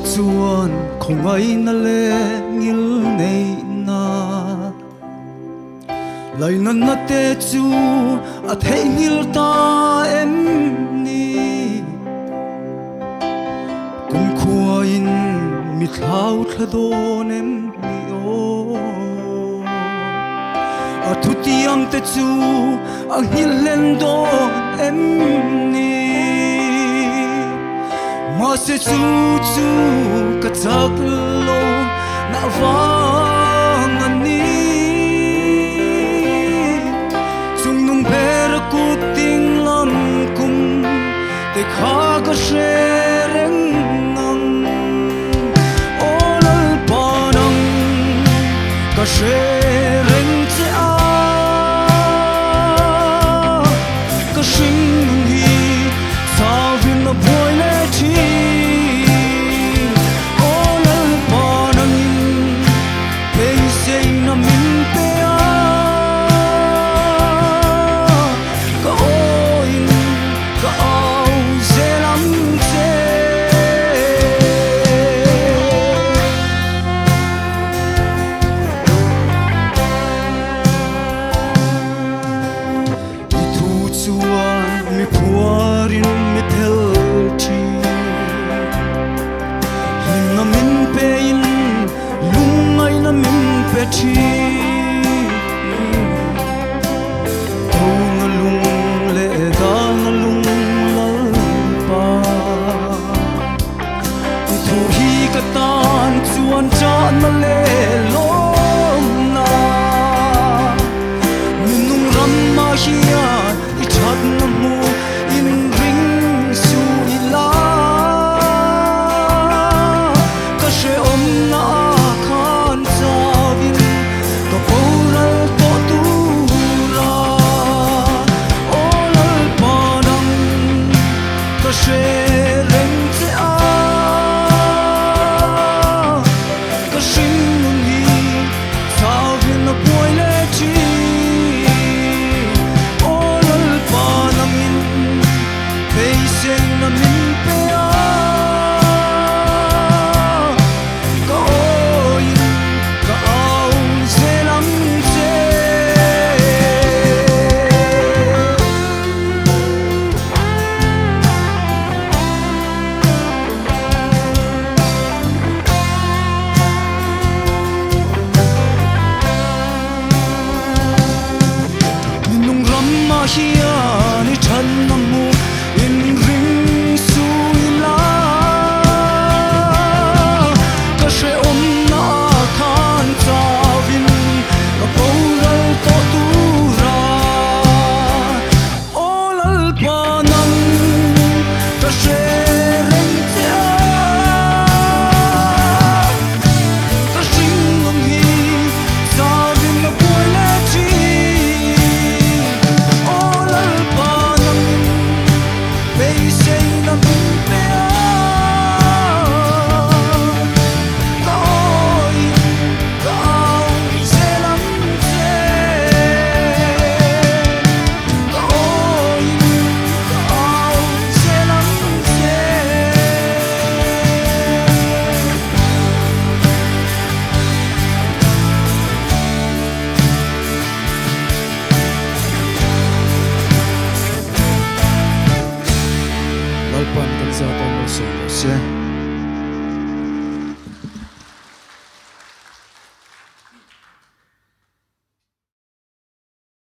chuan không ai na le ngil nei na lai nan na te chu a thei ngil ta em ni kum khua in mi thlau thladon em ni o a thu tiang te chu a hil len do em ni mà sẽ chu chu cả chắc lo na vang anh chung nung per ku ting lam kum te kha ka shereng nang olal panang ka shereng che a ka sing hi sao vin na boy le chi mi puarin mi pelchi hin na min pein lungai na min pechi to na lung le da na lung lal pa thu hi ka tan chuan cha na le lom na min nung ram ma hiya i chat na mu here